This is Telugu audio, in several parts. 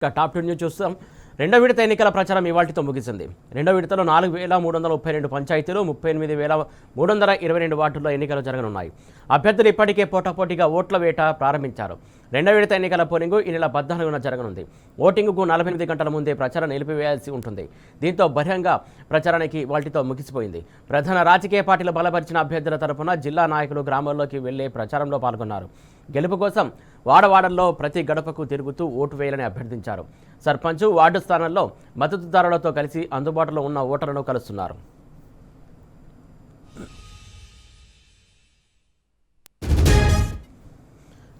టాప్ 2 న్యూస్ చూస్తాం. రెండో విడత ఎన్నికల ప్రచారం ఇవాల్టితో ముగిసింది. రెండో విడతలో 4,332 పంచాయతీలు, 38,322 వార్డుల్లో ఎన్నికలు జరగనున్నాయి. అభ్యర్థులు ఇప్పటికే పోటాపోటీగా ఓట్ల వేట ప్రారంభించారు. రెండో విడత ఎన్నికల పోలింగు ఈ నెల 14న జరగనుంది. ఓటింగుకు 48 గంటల ముందే ప్రచారం నిలిపివేయాల్సి ఉంటుంది. దీంతో బహిరంగ ప్రచారానికి వాటితో ముగిసిపోయింది. ప్రధాన రాజకీయ పార్టీలు బలపరిచిన అభ్యర్థుల తరపున జిల్లా నాయకులు గ్రామాల్లోకి వెళ్లే ప్రచారంలో పాల్గొన్నారు. గెలుపు కోసం వాడవాడల్లో ప్రతి గడపకు తిరుగుతూ ఓటు వేయాలని అభ్యర్థించారు. సర్పంచ్, వార్డు స్థానాల్లో మద్దతుదారులతో కలిసి అందుబాటులో ఉన్న ఓటర్లను కలుస్తున్నారు.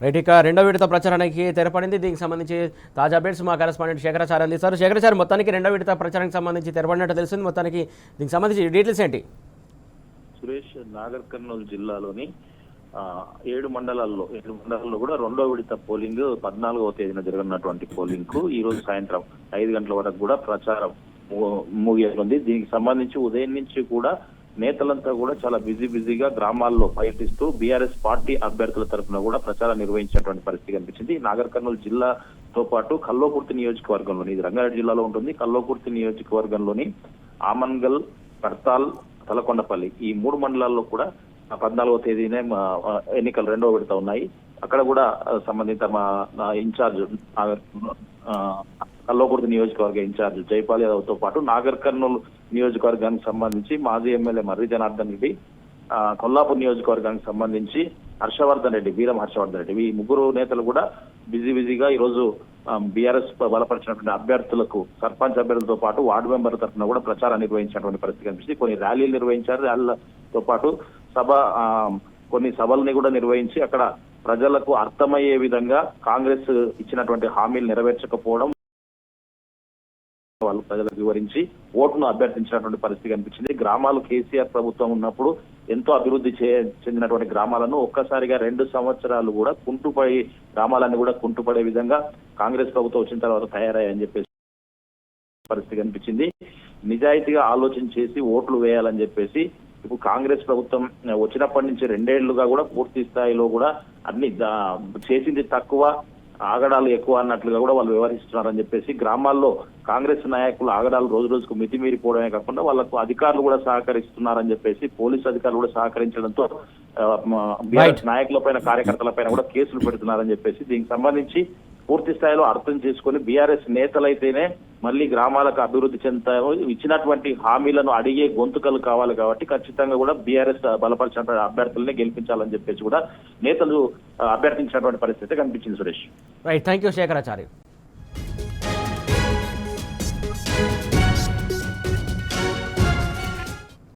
రైట్, ఇక రెండో విడత ప్రచారానికి తెరపడింది. దీనికి సంబంధించి తాజా అప్డేట్స్ మా కరెస్పాండెంట్ శేఖరాచార్య అందిస్తారు. శేఖరాచార్య, మొత్తానికి రెండో విడత ప్రచారానికి సంబంధించి తెరపడినట్టు తెలిసింది. మొత్తానికి దీనికి సంబంధించి డీటెయిల్స్ ఏంటి? సురేష్, నాగర్ కర్నూలు జిల్లాలోని 7 మండలాల్లో కూడా రెండో విడత పోలింగ్ 14వ తేదీన జరగనున్నటువంటి పోలింగ్ కు ఈ రోజు సాయంత్రం 5 గంటల వరకు కూడా ప్రచారం ముగియనుంది. దీనికి సంబంధించి ఉదయం నుంచి కూడా నేతలంతా కూడా చాలా బిజీగా గ్రామాల్లో పర్యటిస్తూ బీఆర్ఎస్ పార్టీ అభ్యర్థుల తరఫున కూడా ప్రచారం నిర్వహించినటువంటి పరిస్థితి కనిపించింది. నాగర్ కర్నూలు జిల్లాతో పాటు కల్లోకుర్తి నియోజకవర్గంలోని, ఇది రంగారెడ్డి జిల్లాలో ఉంటుంది, కల్లోకుర్తి నియోజకవర్గంలోని ఆమన్గల్, కర్తాల్, తలకొండపల్లి ఈ 3 మండలాల్లో కూడా 14వ తేదీనే ఎన్నికలు రెండో విడత ఉన్నాయి. అక్కడ కూడా సంబంధిత మా ఇన్ఛార్జ్ కల్లోకుర్తి నియోజకవర్గ ఇన్ఛార్జ్ జైపాల్ యాదవ్ తో పాటు నాగర్ కర్నూలు నియోజకవర్గానికి సంబంధించి మాజీ ఎమ్మెల్యే మర్రి జనార్దన్ రెడ్డి, కొల్లాపూర్ నియోజకవర్గానికి సంబంధించి వీరం హర్షవర్ధన్ రెడ్డి, ఈ 3 నేతలు కూడా బిజీగా ఈ రోజు బీఆర్ఎస్ బలపరిచినటువంటి అభ్యర్థులకు, సర్పంచ్ అభ్యర్థులతో పాటు వార్డు మెంబర్ల తరఫున కూడా ప్రచారం నిర్వహించినటువంటి పరిస్థితి కనిపిస్తుంది. కొన్ని ర్యాలీలు నిర్వహించారు. ర్యాలీలతో పాటు కొన్ని సభల్ని కూడా నిర్వహించి అక్కడ ప్రజలకు అర్థమయ్యే విధంగా కాంగ్రెస్ ఇచ్చినటువంటి హామీలు నెరవేర్చకపోవడం వాళ్ళు ప్రజలకు వివరించి ఓటును అభ్యర్థించినటువంటి పరిస్థితి కనిపించింది. గ్రామాలు కేసీఆర్ ప్రభుత్వం ఉన్నప్పుడు ఎంతో అభివృద్ధి చెందినటువంటి గ్రామాలను ఒక్కసారిగా 2 సంవత్సరాలు కూడా గ్రామాలన్నీ కూడా కుంటుపడే విధంగా కాంగ్రెస్ ప్రభుత్వం వచ్చిన తర్వాత తయారయ్యాయని చెప్పేసి పరిస్థితి కనిపించింది. నిజాయితీగా ఆలోచన చేసి ఓట్లు వేయాలని చెప్పేసి ఇప్పుడు కాంగ్రెస్ ప్రభుత్వం వచ్చినప్పటి నుంచి 2 ఏళ్లుగా కూడా పూర్తి స్థాయిలో కూడా అన్ని చేసింది తక్కువ, ఆగడాలు ఎక్కువ అన్నట్లుగా కూడా వాళ్ళు వ్యవహరిస్తున్నారని చెప్పేసి గ్రామాల్లో కాంగ్రెస్ నాయకులు ఆగడాలు రోజు రోజుకు మితిమీరిపోవడమే కాకుండా వాళ్ళకు అధికారులు కూడా సహకరిస్తున్నారని చెప్పేసి పోలీసు అధికారులు కూడా సహకరించడంతో బీఆర్ఎస్ నాయకుల పైన, కార్యకర్తల పైన కూడా కేసులు పెడుతున్నారని చెప్పేసి దీనికి సంబంధించి పూర్తి స్థాయిలో అర్థం చేసుకుని బీఆర్ఎస్ నేతలైతేనే మళ్ళీ గ్రామాలకు అభివృద్ధి చెందుతారు, ఇచ్చినటువంటి హామీలను అడిగే గొంతుకలు కావాలి కాబట్టి ఖచ్చితంగా కూడా బీఆర్ఎస్ బలపరిచినటువంటి అభ్యర్థులనే గెలిపించాలని చెప్పేసి కూడా నేతలు అభ్యర్థించినటువంటి పరిస్థితి కనిపించింది. Suresh, right, thank you శేఖరాచార్య.